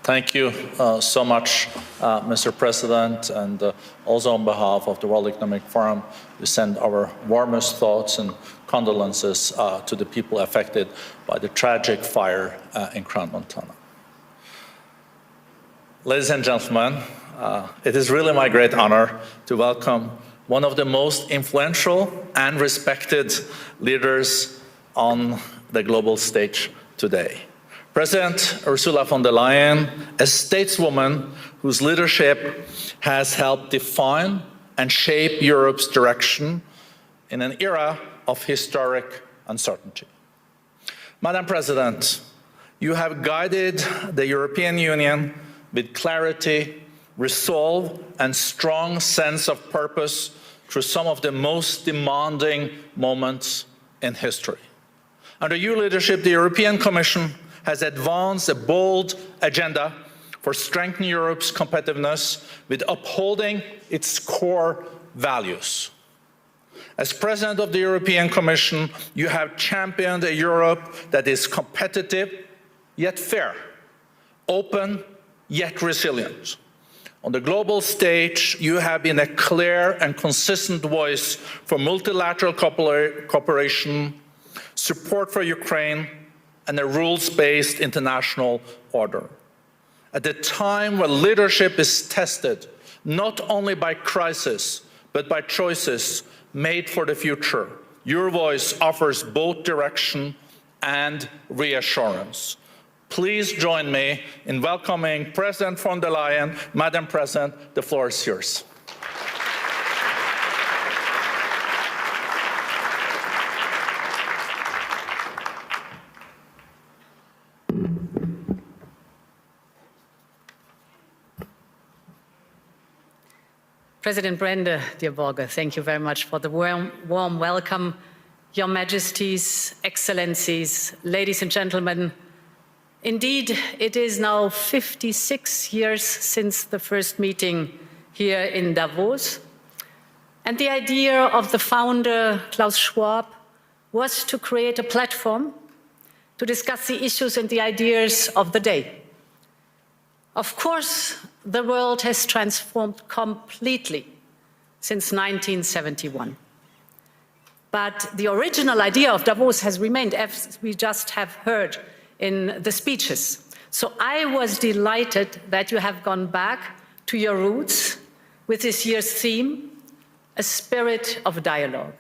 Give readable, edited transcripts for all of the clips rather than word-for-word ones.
Thank you so much, Mr. President, and also on behalf of the World Economic Forum, we send our warmest thoughts and condolences to the people affected by the tragic fire in Crown Montana. Ladies and gentlemen, it is really my great honor to welcome one of the most influential and respected leaders on the global stage today. President Ursula von der Leyen, a stateswoman whose leadership has helped define and shape Europe's direction in an era of historic uncertainty. Madam President, you have guided the European Union with clarity, resolve, and strong sense of purpose through some of the most demanding moments in history. Under your leadership, the European Commission has advanced a bold agenda for strengthening Europe's competitiveness with upholding its core values. As President of the European Commission, you have championed a Europe that is competitive yet fair, open yet resilient. On the global stage, you have been a clear and consistent voice for multilateral cooperation, support for Ukraine, and a rules-based international order. At a time when leadership is tested not only by crisis, but by choices made for the future, your voice offers both direction and reassurance. Please join me in welcoming President von der Leyen. Madam President, the floor is yours. President Brende, dear Børge, thank you very much for the warm welcome. Your Majesties, Excellencies, ladies and gentlemen, indeed, it is now 56 years since the first meeting here in Davos. And the idea of the founder, Klaus Schwab, was to create a platform to discuss the issues and the ideas of the day. Of course, the world has transformed completely since 1971. But the original idea of Davos has remained, as we just have heard in the speeches. So I was delighted that you have gone back to your roots with this year's theme, a spirit of dialogue.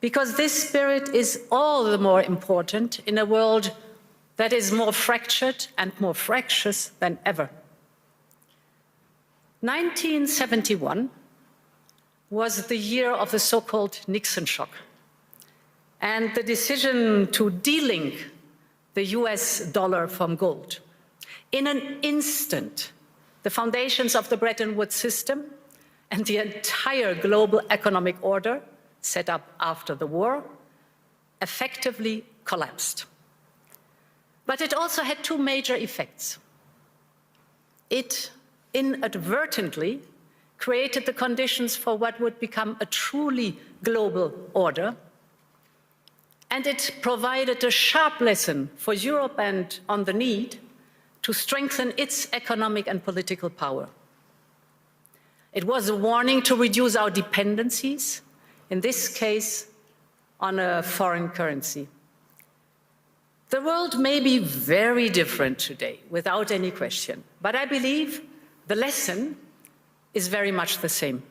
Because this spirit is all the more important in a world that is more fractured and more fractious than ever. 1971 was the year of the so-called Nixon shock and the decision to delink the US dollar from gold. In an instant, the foundations of the Bretton Woods system and the entire global economic order set up after the war effectively collapsed. But it also had two major effects. It inadvertently created the conditions for what would become a truly global order, and it provided a sharp lesson for Europe and on the need to strengthen its economic and political power. It was a warning to reduce our dependencies, in this case, on a foreign currency. The world may be very different today, without any question, but I believe the lesson is very much the same.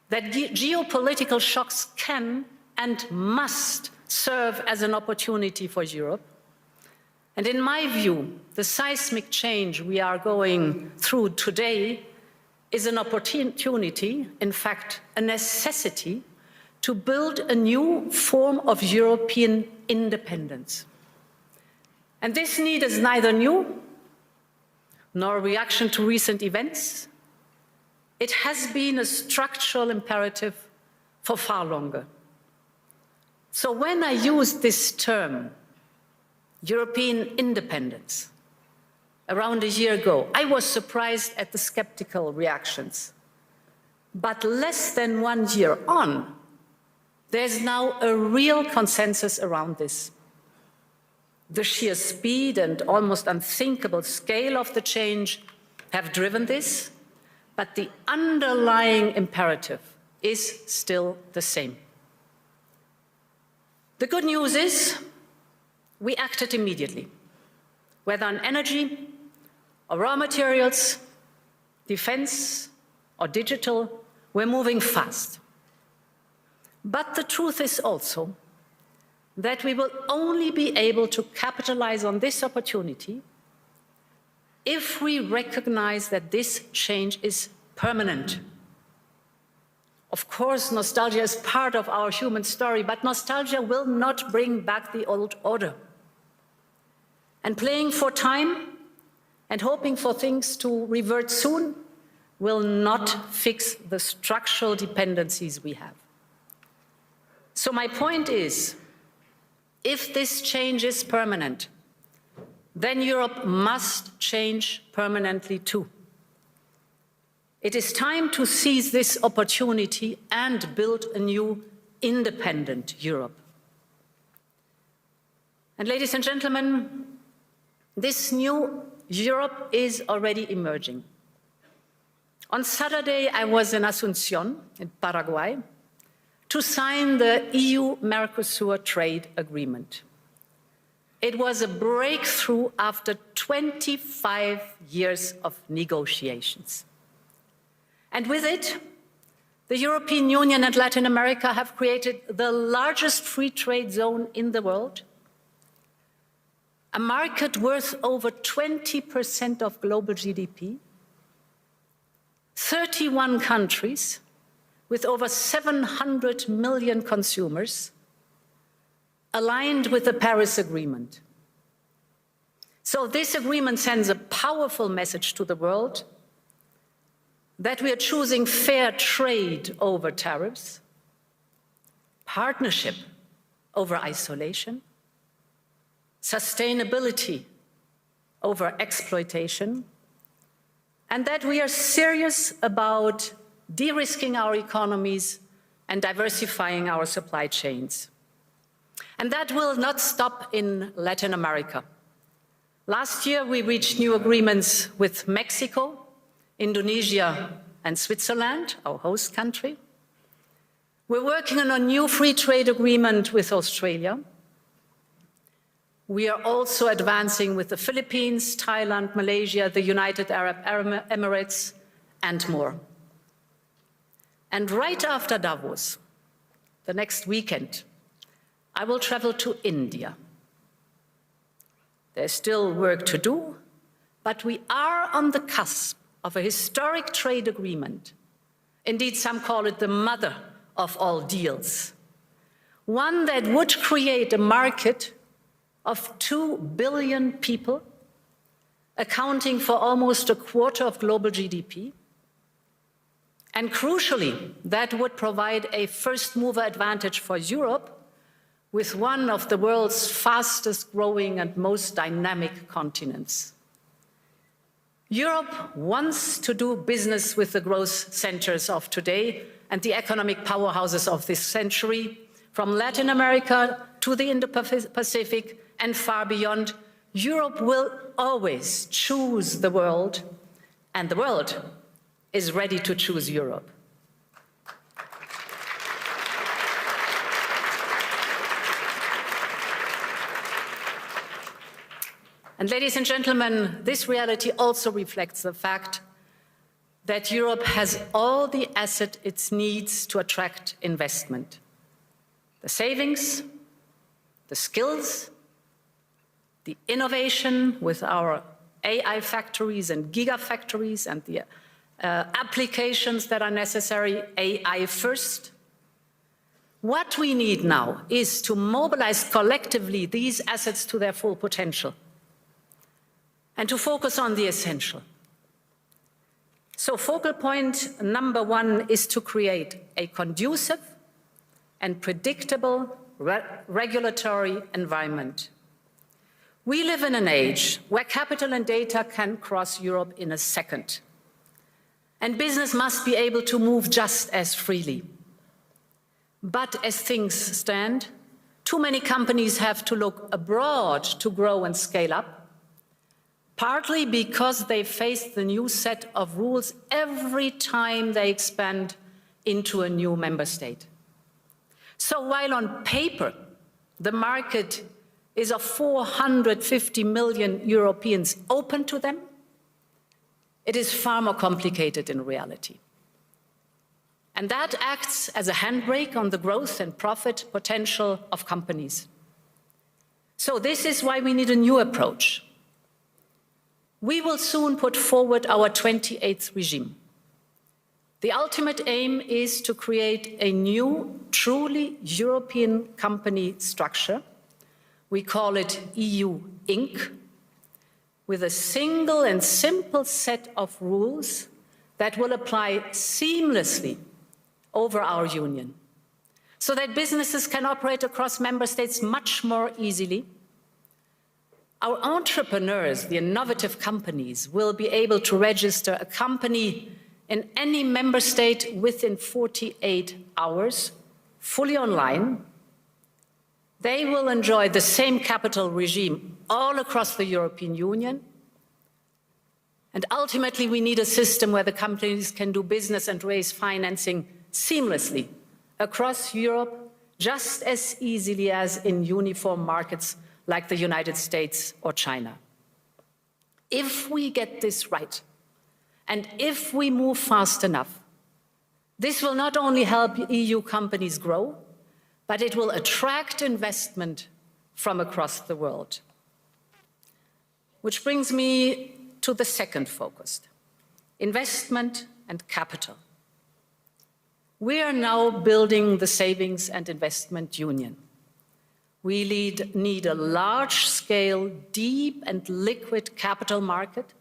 That geopolitical shocks can and must serve as an opportunity for Europe. And in my view, the seismic change we are going through today is an opportunity, in fact, a necessity, to build a new form of European independence. And this need is neither new nor a reaction to recent events. It has been a structural imperative for far longer. So when I used this term, European independence, around a year ago, I was surprised at the skeptical reactions. But less than 1 year on, there's now a real consensus around this. The sheer speed and almost unthinkable scale of the change have driven this, but the underlying imperative is still the same. The good news is we acted immediately, whether on energy or raw materials, defense or digital, we're moving fast. But the truth is also that we will only be able to capitalize on this opportunity if we recognize that this change is permanent. Of course, nostalgia is part of our human story, but nostalgia will not bring back the old order. And playing for time and hoping for things to revert soon will not fix the structural dependencies we have. So my point is, if this change is permanent, then Europe must change permanently too. It is time to seize this opportunity and build a new independent Europe. And ladies and gentlemen, this new Europe is already emerging. On Saturday, I was in Asunción, in Paraguay, to sign the EU-Mercosur trade agreement. It was a breakthrough after 25 years of negotiations. And with it, the European Union and Latin America have created the largest free trade zone in the world, a market worth over 20% of global GDP, 31 countries with over 700 million consumers, aligned with the Paris Agreement. So this agreement sends a powerful message to the world that we are choosing fair trade over tariffs, partnership over isolation, sustainability over exploitation, and that we are serious about de-risking our economies and diversifying our supply chains. And that will not stop in Latin America. Last year, we reached new agreements with Mexico, Indonesia, and Switzerland, our host country. We're working on a new free trade agreement with Australia. We are also advancing with the Philippines, Thailand, Malaysia, the United Arab Emirates, and more. And right after Davos, the next weekend, I will travel to India. There's still work to do, but we are on the cusp of a historic trade agreement. Indeed, some call it the mother of all deals. One that would create a market of 2 billion people, accounting for almost a quarter of global GDP. And crucially, that would provide a first-mover advantage for Europe with one of the world's fastest growing and most dynamic continents. Europe wants to do business with the growth centers of today and the economic powerhouses of this century, from Latin America to the Indo-Pacific and far beyond. Europe will always choose the world, and the world is ready to choose Europe. And ladies and gentlemen, this reality also reflects the fact that Europe has all the assets it needs to attract investment. The savings, the skills, the innovation with our AI factories and gigafactories and the applications that are necessary, AI first. What we need now is to mobilize collectively these assets to their full potential and to focus on the essential. So focal point number one is to create a conducive and predictable regulatory environment. We live in an age where capital and data can cross Europe in a second. And business must be able to move just as freely. But as things stand, Too many companies have to look abroad to grow and scale up, partly because they face the new set of rules every time they expand into a new member state. So while on paper, the market is of 450 million Europeans open to them, it is far more complicated in reality. And that acts as a handbrake on the growth and profit potential of companies. So this is why we need a new approach. We will soon put forward our 28th regime. The ultimate aim is to create a new, truly European company structure. We call it EU Inc., with a single and simple set of rules that will apply seamlessly over our union, so that businesses can operate across member states much more easily. Our entrepreneurs, the innovative companies, will be able to register a company in any member state within 48 hours, fully online. They will enjoy the same capital regime all across the European Union. And ultimately, we need a system where the companies can do business and raise financing seamlessly across Europe, just as easily as in uniform markets like the United States or China. If we get this right, and if we move fast enough, this will not only help EU companies grow, but it will attract investment from across the world. Which brings me to the second focus, investment and capital. We are now building the savings and investment union. We need a large-scale, deep and liquid capital market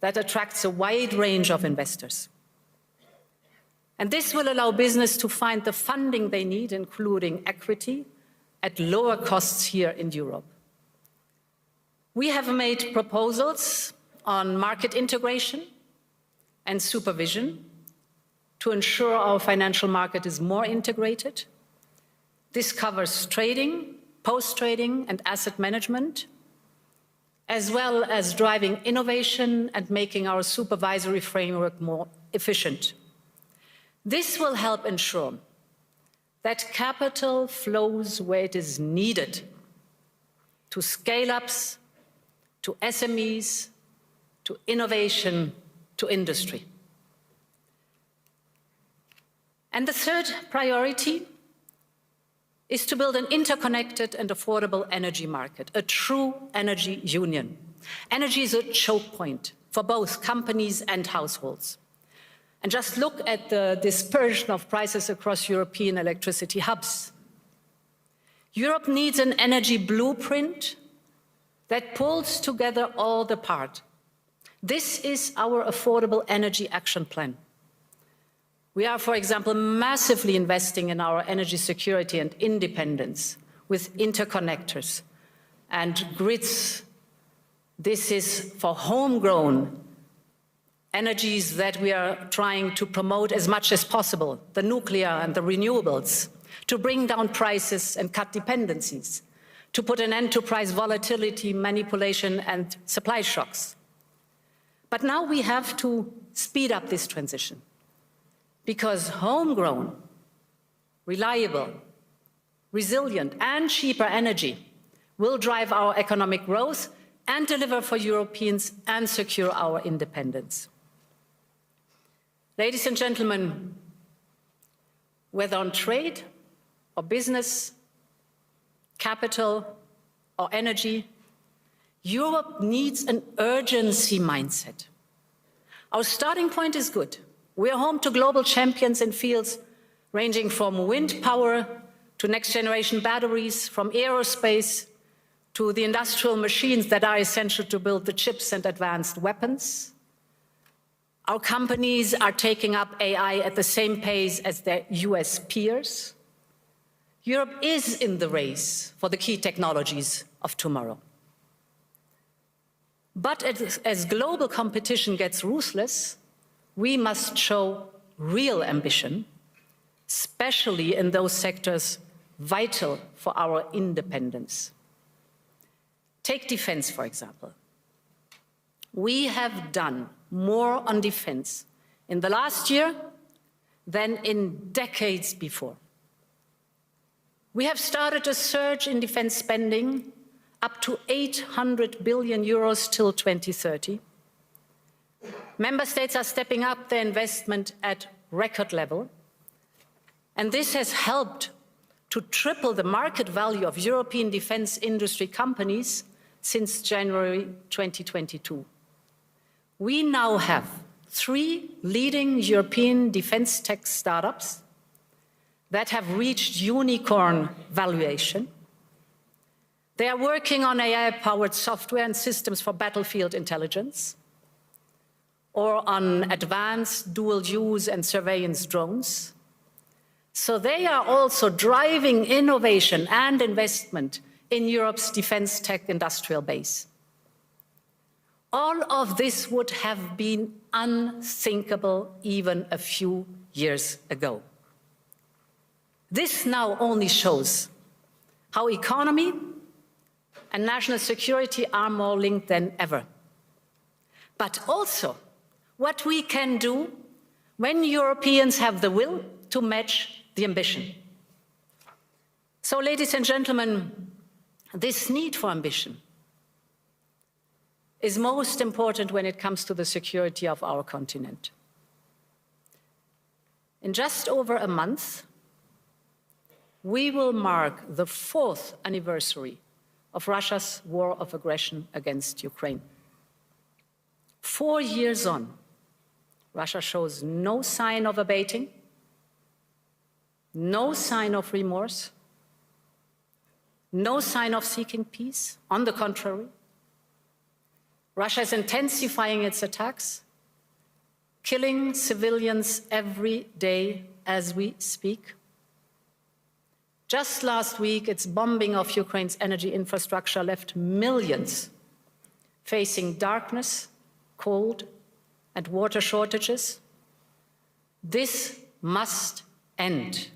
that attracts a wide range of investors. And this will allow business to find the funding they need, including equity, at lower costs here in Europe. We have made proposals on market integration and supervision to ensure our financial market is more integrated. This covers trading, post-trading, and asset management, as well as driving innovation and making our supervisory framework more efficient. This will help ensure that capital flows where it is needed, to scale-ups, to SMEs, to innovation, to industry. And the third priority is to build an interconnected and affordable energy market, a true energy union. Energy is a choke point for both companies and households. And just look at the dispersion of prices across European electricity hubs. Europe needs an energy blueprint that pulls together all the parts. This is our Affordable Energy Action Plan. We are, for example, massively investing in our energy security and independence with interconnectors and grids. This is for homegrown energies that we are trying to promote as much as possible, the nuclear and the renewables, to bring down prices and cut dependencies, to put an end to price volatility, manipulation, and supply shocks. But now we have to speed up this transition, because homegrown, reliable, resilient, and cheaper energy will drive our economic growth and deliver for Europeans and secure our independence. Ladies and gentlemen, whether on trade or business, capital or energy, Europe needs an urgency mindset. Our starting point is good. We are home to global champions in fields ranging from wind power to next-generation batteries, from aerospace to the industrial machines that are essential to build the chips and advanced weapons. Our companies are taking up AI at the same pace as their US peers. Europe is in the race for the key technologies of tomorrow. But as global competition gets ruthless, we must show real ambition, especially in those sectors vital for our independence. Take defense, for example. We have done more on defense in the last year than in decades before. We have started a surge in defense spending up to 800 billion euros till 2030. Member states are stepping up their investment at record level, and this has helped to triple the market value of European defense industry companies since January 2022. We now have 3 leading European defense tech startups that have reached unicorn valuation. They are working on AI-powered software and systems for battlefield intelligence, or on advanced dual-use and surveillance drones. So they are also driving innovation and investment in Europe's defense tech industrial base. All of this would have been unthinkable even a few years ago. This now only shows how economy and national security are more linked than ever. But also what we can do when Europeans have the will to match the ambition. So, ladies and gentlemen, this need for ambition is most important when it comes to the security of our continent. In just over a month, we will mark the 4th anniversary of Russia's war of aggression against Ukraine. 4 years on, Russia shows no sign of abating, no sign of remorse, no sign of seeking peace. On the contrary, Russia is intensifying its attacks, killing civilians every day as we speak. Just last week, its bombing of Ukraine's energy infrastructure left millions facing darkness, cold, and water shortages. This must end.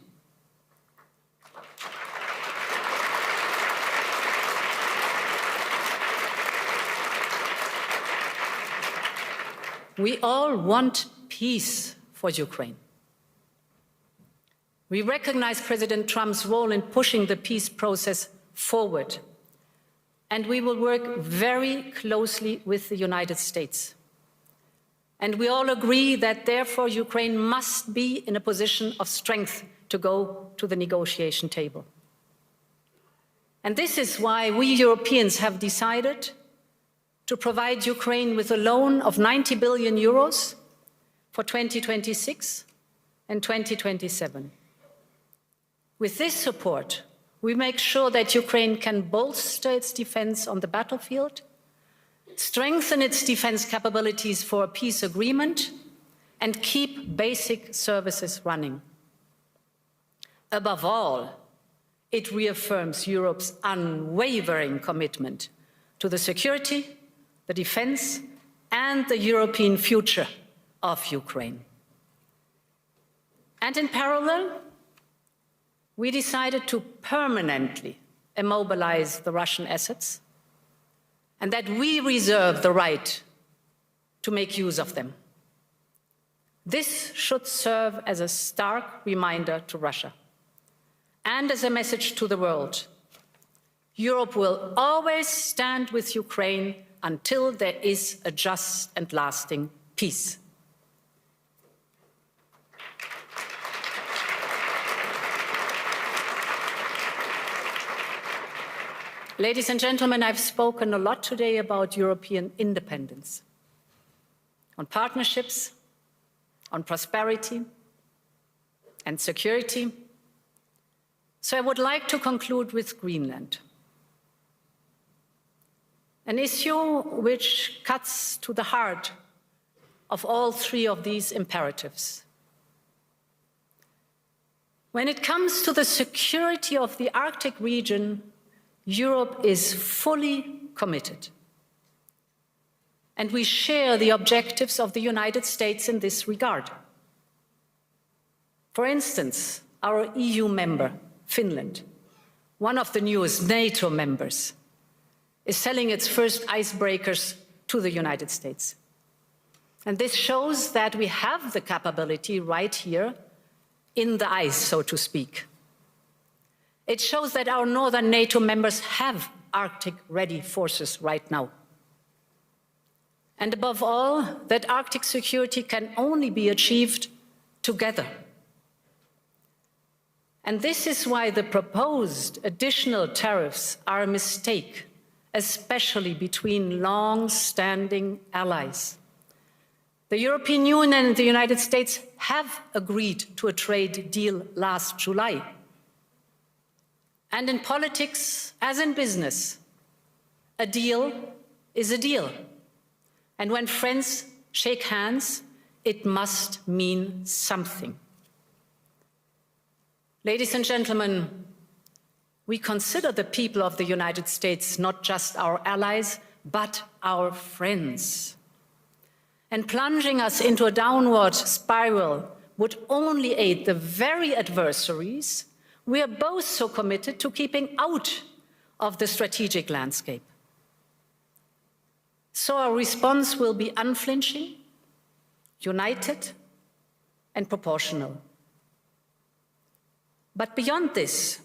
We all want peace for Ukraine. We recognize President Trump's role in pushing the peace process forward, and we will work very closely with the United States. And we all agree that, therefore, Ukraine must be in a position of strength to go to the negotiation table. And this is why we Europeans have decided to provide Ukraine with a loan of 90 billion euros for 2026 and 2027. With this support, we make sure that Ukraine can bolster its defense on the battlefield, strengthen its defense capabilities for a peace agreement, and keep basic services running. Above all, it reaffirms Europe's unwavering commitment to the security, the defense, and the European future of Ukraine. And in parallel, we decided to permanently immobilize the Russian assets, and that we reserve the right to make use of them. This should serve as a stark reminder to Russia and as a message to the world. Europe will always stand with Ukraine until there is a just and lasting peace. Ladies and gentlemen, I've spoken a lot today about European independence, on partnerships, on prosperity and security. So I would like to conclude with Greenland, an issue which cuts to the heart of all 3 of these imperatives. When it comes to the security of the Arctic region, Europe is fully committed. And we share the objectives of the United States in this regard. For instance, our EU member, Finland, one of the newest NATO members, is selling its first icebreakers to the United States. And this shows that we have the capability right here in the ice, so to speak. It shows that our northern NATO members have Arctic-ready forces right now. And above all, that Arctic security can only be achieved together. And this is why the proposed additional tariffs are a mistake, especially between long-standing allies. The European Union and the United States have agreed to a trade deal last July. And in politics, as in business, a deal is a deal. And when friends shake hands, it must mean something. Ladies and gentlemen, we consider the people of the United States not just our allies, but our friends. And plunging us into a downward spiral would only aid the very adversaries we are both so committed to keeping out of the strategic landscape. So our response will be unflinching, united, and proportional. But beyond this,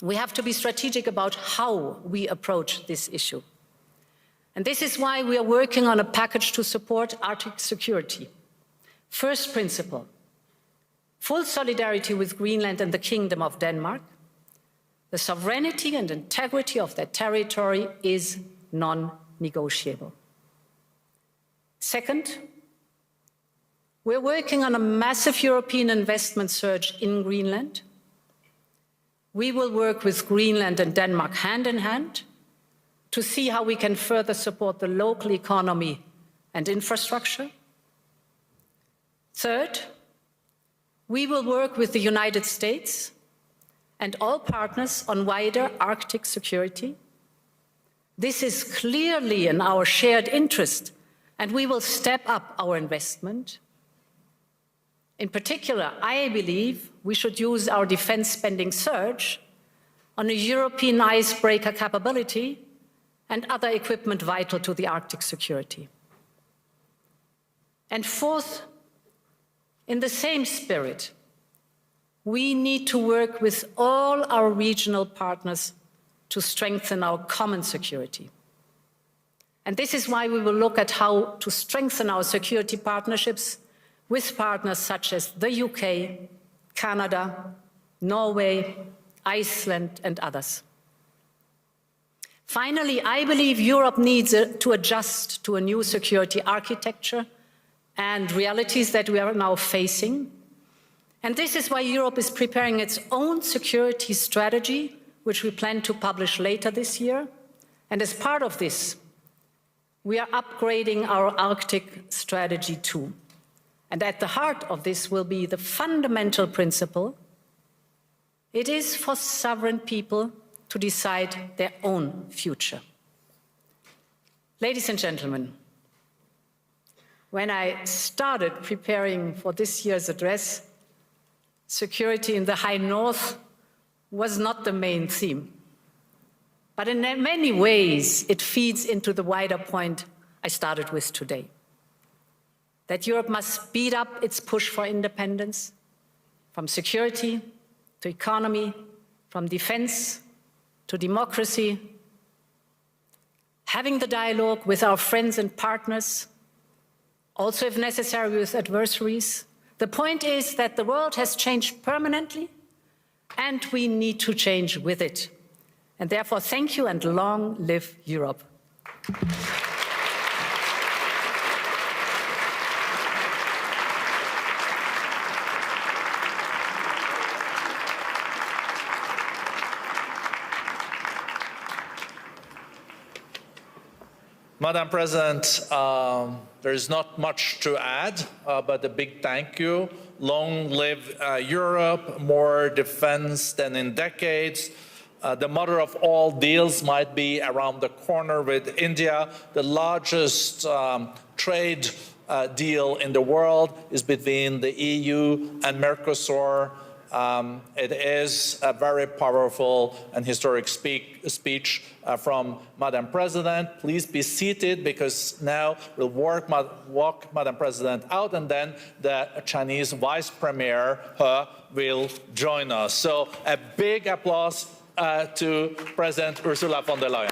we have to be strategic about how we approach this issue. And this is why we are working on a package to support Arctic security. First principle, full solidarity with Greenland and the Kingdom of Denmark. The sovereignty and integrity of their territory is non-negotiable. Second, we're working on a massive European investment surge in Greenland. We will work with Greenland and Denmark hand in hand to see how we can further support the local economy and infrastructure. Third, we will work with the United States and all partners on wider Arctic security. This is clearly in our shared interest, and we will step up our investment. In particular, I believe we should use our defense spending surge on a European icebreaker capability and other equipment vital to the Arctic security. And fourth, in the same spirit, we need to work with all our regional partners to strengthen our common security. And this is why we will look at how to strengthen our security partnerships with partners such as the UK, Canada, Norway, Iceland, and others. Finally, I believe Europe needs to adjust to a new security architecture and realities that we are now facing. And this is why Europe is preparing its own security strategy, which we plan to publish later this year. And as part of this, we are upgrading our Arctic strategy too. And at the heart of this will be the fundamental principle: it is for sovereign people to decide their own future. Ladies and gentlemen, when I started preparing for this year's address, security in the High North was not the main theme. But in many ways, it feeds into the wider point I started with today. That Europe must speed up its push for independence, from security to economy, from defense to democracy, having the dialogue with our friends and partners, also if necessary with adversaries. The point is that the world has changed permanently and we need to change with it. And therefore, thank you and long live Europe. Madam President, there is not much to add, but a big thank you. Long live Europe, more defense than in decades. The mother of all deals might be around the corner with India. The largest trade deal in the world is between the EU and Mercosur. It is a very powerful and historic speech from Madam President. Please be seated, because now we'll walk Madam President out, and then the Chinese Vice Premier He will join us. So a big applause to President Ursula von der Leyen.